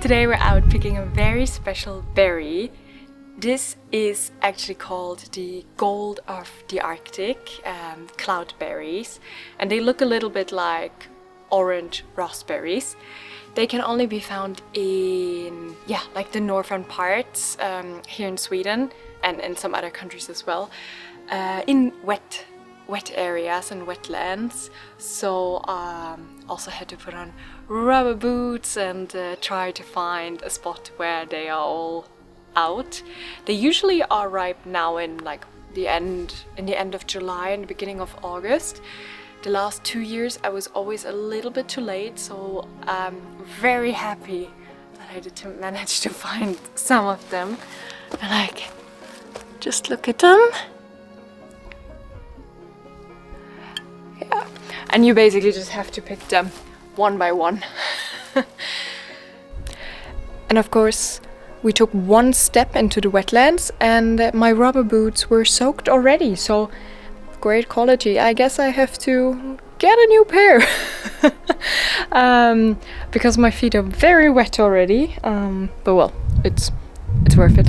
Today we're out picking a very special berry. This is actually called the gold of the Arctic, cloudberries, and they look a little bit like orange raspberries. They can only be found in, like the northern parts here in Sweden and in some other countries as well, in wet areas and wetlands. So also had to put on rubber boots and try to find a spot where they are all out. They usually are ripe now in like the end of July and the beginning of August. The last 2 years I was always a little bit too late, so I'm very happy that I did manage to find some of them. And like, just look at them. Yeah, and you basically just have to pick them one by one. And of course, we took one step into the wetlands and my rubber boots were soaked already, so great quality. I guess I have to get a new pair because my feet are very wet already. But well, it's worth it.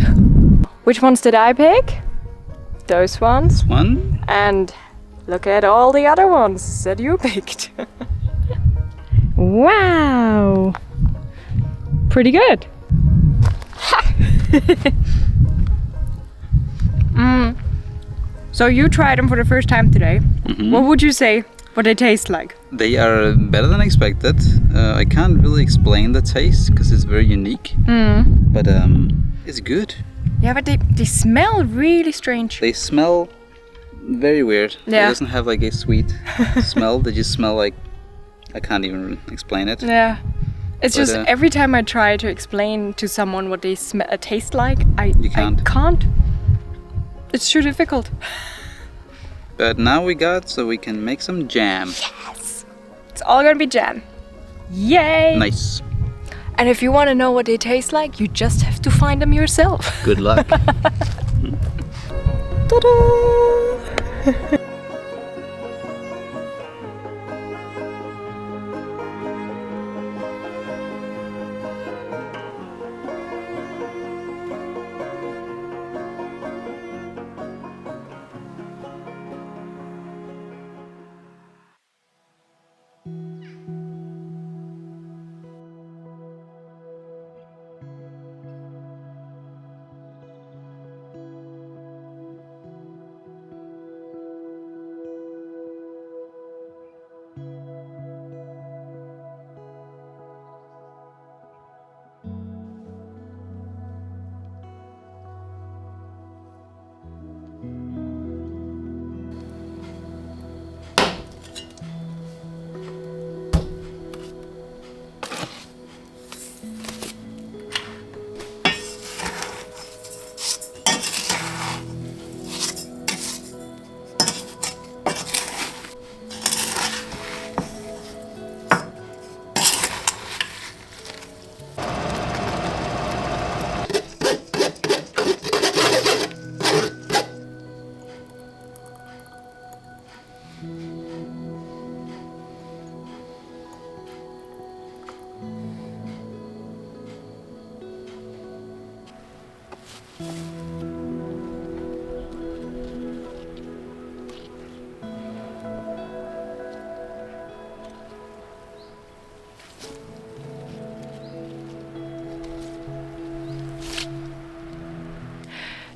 Which ones did I pick? Those ones. One. And look at all the other ones that you picked. Wow! Pretty good. So you tried them for the first time today. Mm-hmm. What would you say what they taste like? They are better than expected. I can't really explain the taste because it's very unique. But it's good. Yeah, but they smell really strange. They smell very weird. Yeah. It doesn't have like a sweet smell. They just smell like, I can't even explain it. Yeah. It's just every time I try to explain to someone what they taste like, I can't. It's too difficult. But now we got so we can make some jam. Yes! It's all gonna be jam. Yay! Nice. And if you want to know what they taste like, you just have to find them yourself. Good luck. Ta-da!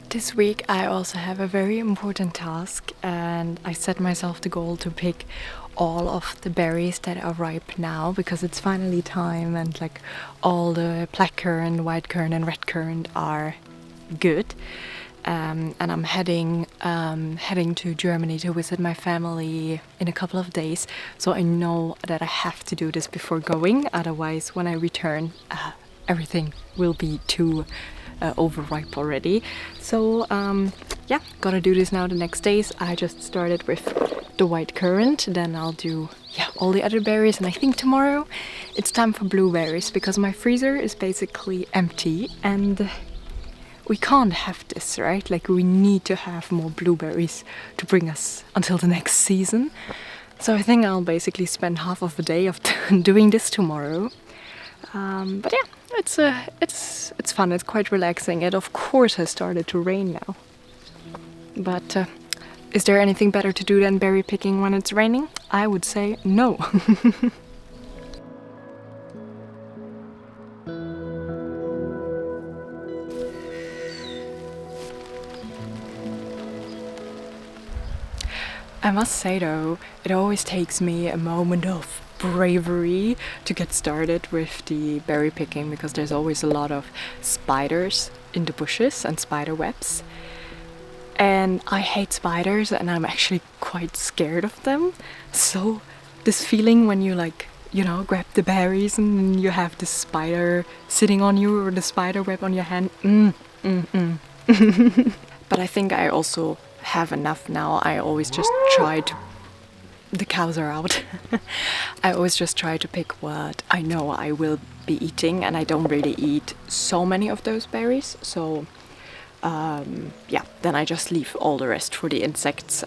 This week I also have a very important task, and I set myself the goal to pick all of the berries that are ripe now, because it's finally time and like all the blackcurrant, whitecurrant and redcurrant are good. And I'm heading to Germany to visit my family in a couple of days, so I know that I have to do this before going, otherwise when I return everything will be too overripe already. So yeah, gotta do this now the next days. I just started with the whitecurrant, then I'll do all the other berries, and I think tomorrow it's time for blueberries because my freezer is basically empty and we can't have this, right? Like, we need to have more blueberries to bring us until the next season. So I think I'll basically spend half of the day of doing this tomorrow. But yeah, it's fun. It's quite relaxing. It of course has started to rain now. But is there anything better to do than berry picking when it's raining? I would say no. I must say though, it always takes me a moment of bravery to get started with the berry picking, because there's always a lot of spiders in the bushes and spider webs. And I hate spiders, and I'm actually quite scared of them. So this feeling when you grab the berries and you have this spider sitting on you, or the spider web on your hand. But I think I also have enough now. I always just try to... The cows are out. I always just try to pick what I know I will be eating, and I don't really eat so many of those berries. So yeah, then I just leave all the rest for the insects,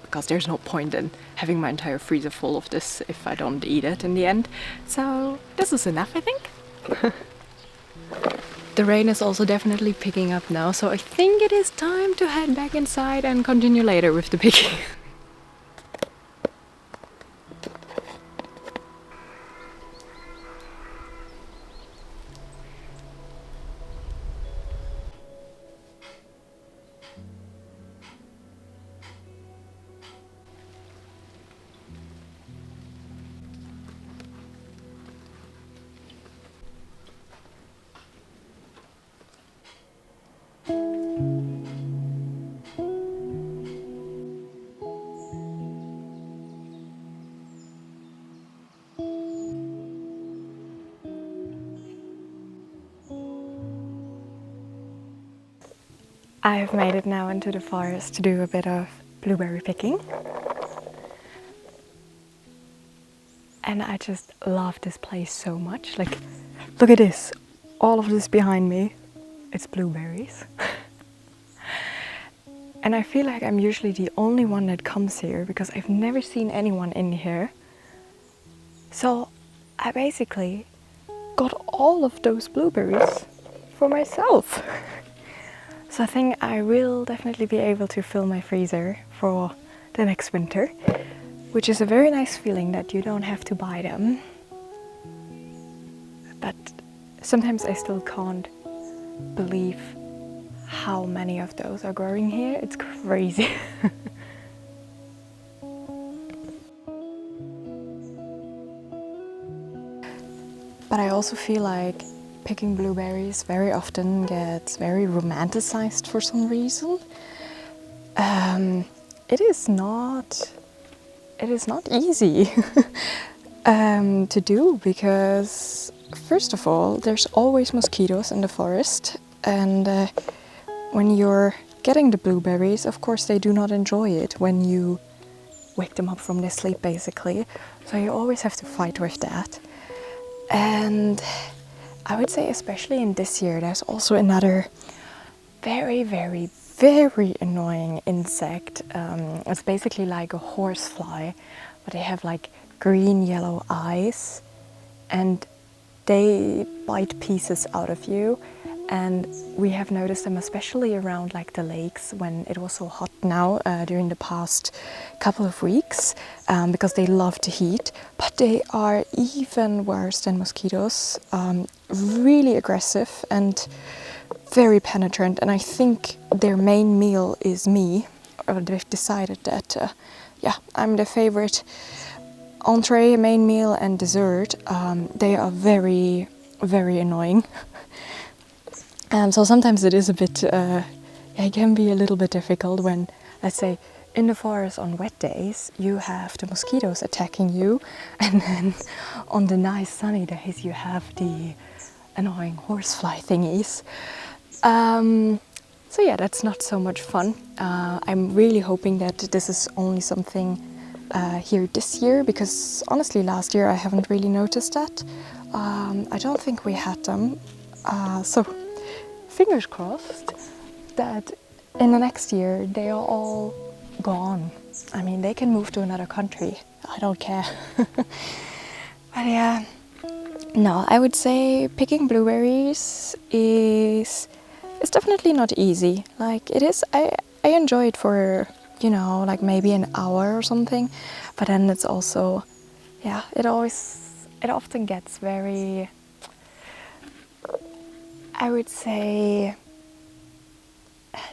because there's no point in having my entire freezer full of this if I don't eat it in the end. So this is enough, I think. The rain is also definitely picking up now, so I think it is time to head back inside and continue later with the picking. I have made it now into the forest to do a bit of blueberry picking. And I just love this place so much. Like, look at this. All of this behind me, it's blueberries. And I feel like I'm usually the only one that comes here because I've never seen anyone in here. So I basically got all of those blueberries for myself. So I think I will definitely be able to fill my freezer for the next winter, which is a very nice feeling that you don't have to buy them. But sometimes I still can't believe how many of those are growing here. It's crazy. But I also feel like picking blueberries very often gets very romanticized for some reason. It is not easy to do, because first of all, there's always mosquitoes in the forest, and when you're getting the blueberries, of course they do not enjoy it when you wake them up from their sleep, basically. So you always have to fight with that. And I would say especially in this year, there's also another very, very, very annoying insect. It's basically like a horsefly, but they have like green yellow eyes, and they bite pieces out of you. And we have noticed them especially around like the lakes when it was so hot now during the past couple of weeks, because they love the heat. But they are even worse than mosquitoes, really aggressive and very penetrant. And I think their main meal is me, or they've decided that yeah, I'm the favorite entree, main meal and dessert. They are very, very annoying. So sometimes it is a bit, it can be a little bit difficult when, let's say, in the forest on wet days, you have the mosquitoes attacking you, and then on the nice sunny days, you have the annoying horsefly thingies. So yeah, that's not so much fun. I'm really hoping that this is only something here this year, because honestly, last year I haven't really noticed that. I don't think we had them. So fingers crossed that in the next year they are all gone. I mean, they can move to another country. I don't care. But yeah, no, I would say picking blueberries is definitely not easy. Like it is, I enjoy it for, you know, like maybe an hour or something. But then it's also, yeah, it often gets very, I would say,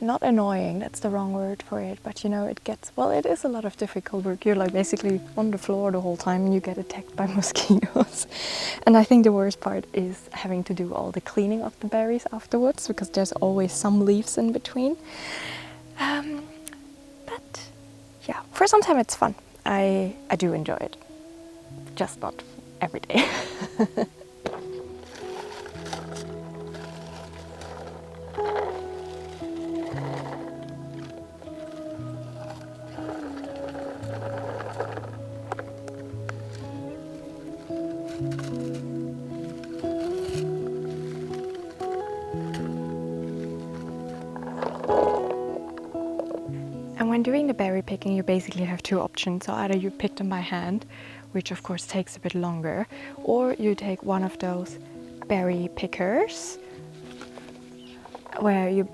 not annoying, that's the wrong word for it, but you know, it gets, well, it is a lot of difficult work. You're like basically on the floor the whole time and you get attacked by mosquitoes. And I think the worst part is having to do all the cleaning of the berries afterwards, because there's always some leaves in between. But yeah, for some time it's fun. I do enjoy it, just not every day. And when doing the berry picking, you basically have two options. So either you pick them by hand, which of course takes a bit longer, or you take one of those berry pickers where you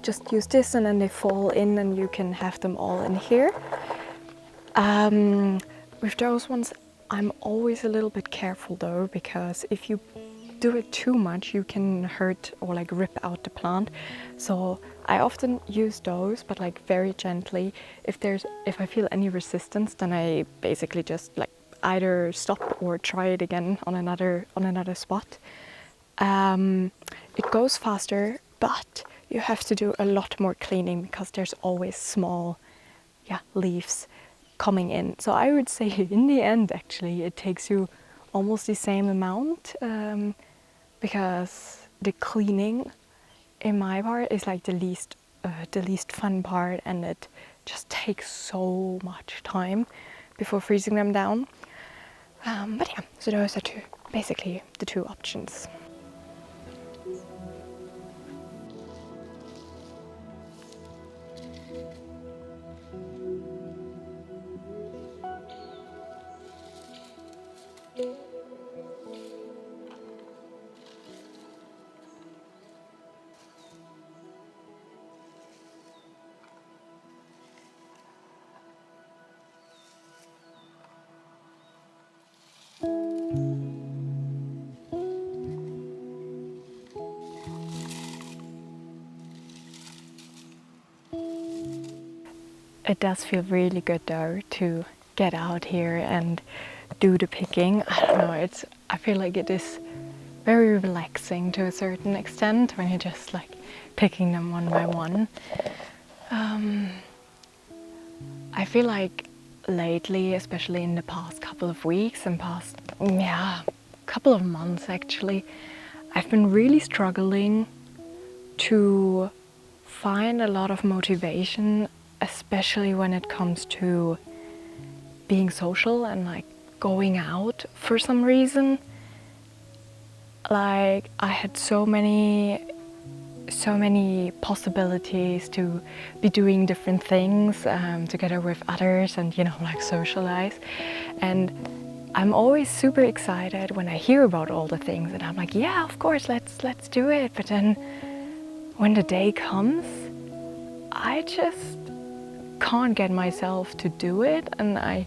just use this and then they fall in and you can have them all in here. With those ones, I'm always a little bit careful though, because if you do it too much, you can hurt or like rip out the plant. So I often use those, but like very gently. If I feel any resistance, then I basically just like either stop or try it again on another spot. It goes faster, but you have to do a lot more cleaning because there's always small leaves coming in. So I would say in the end actually it takes you almost the same amount, because the cleaning in my part is like the least fun part, and it just takes so much time before freezing them down. But yeah, so those are basically the two options. It does feel really good though to get out here and do the picking. I don't know, I feel like it is very relaxing to a certain extent when you're just like picking them one by one. I feel like lately, especially in the past couple of weeks and past couple of months actually, I've been really struggling to find a lot of motivation, especially when it comes to being social and like going out for some reason. Like I had so many possibilities to be doing different things together with others and, you know, like socialize. And I'm always super excited when I hear about all the things and I'm like, yeah, of course, let's do it. But then when the day comes, I just can't get myself to do it, and I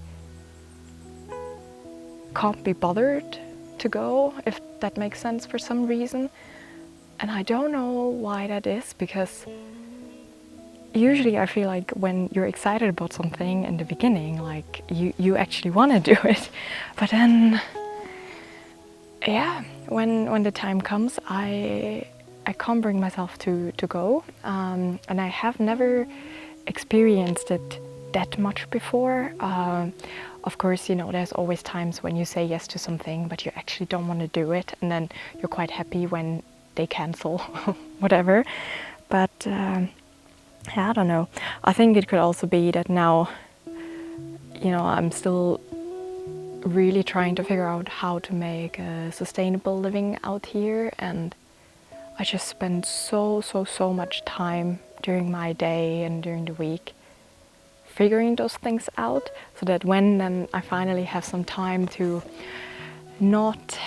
can't be bothered to go, if that makes sense, for some reason. And I don't know why that is, because usually I feel like when you're excited about something in the beginning, like you actually want to do it. But then, yeah, when the time comes, I can't bring myself to go. And I have never experienced it that much before. Of course, you know, there's always times when you say yes to something, but you actually don't want to do it. And then you're quite happy when they cancel, whatever. But yeah, I don't know. I think it could also be that now, you know, I'm still really trying to figure out how to make a sustainable living out here. And I just spend so much time during my day and during the week figuring those things out, so that when then I finally have some time to not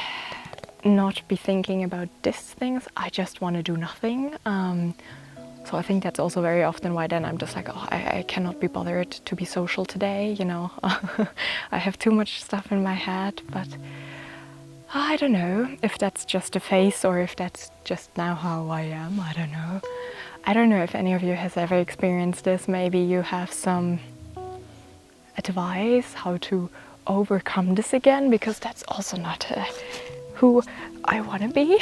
be thinking about these things, I just want to do nothing. So I think that's also very often why then I'm just like, oh, I cannot be bothered to be social today, you know. I have too much stuff in my head, but I don't know if that's just a phase or if that's just now how I am. I don't know. I don't know if any of you has ever experienced this. Maybe you have some advice how to overcome this again, because that's also not who I want to be.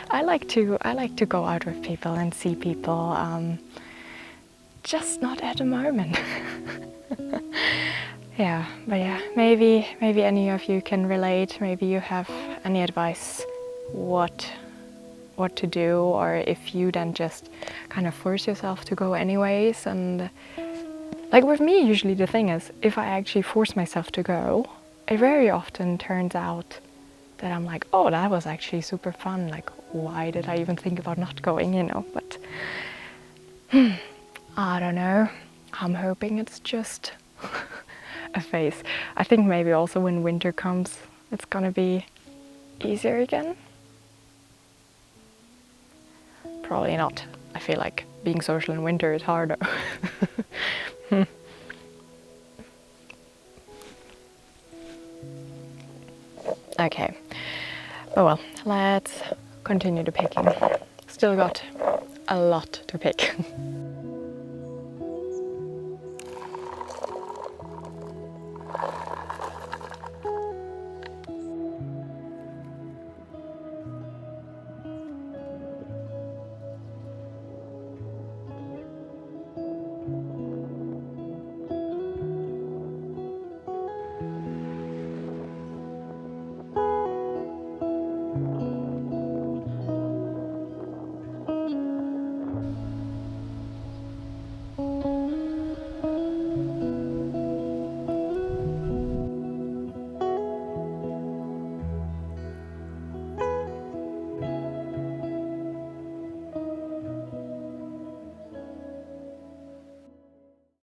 I like to go out with people and see people, just not at the moment. Yeah, but yeah, maybe any of you can relate. Maybe you have any advice what to do, or if you then just kind of force yourself to go anyways. And like with me, usually the thing is, if I actually force myself to go, it very often turns out that I'm like, oh, that was actually super fun. Like, why did I even think about not going, you know? But I don't know. I'm hoping it's just a phase. I think maybe also when winter comes, it's gonna be easier again. Probably not. I feel like being social in winter is harder. Okay. Oh well, let's continue the picking. Still got a lot to pick.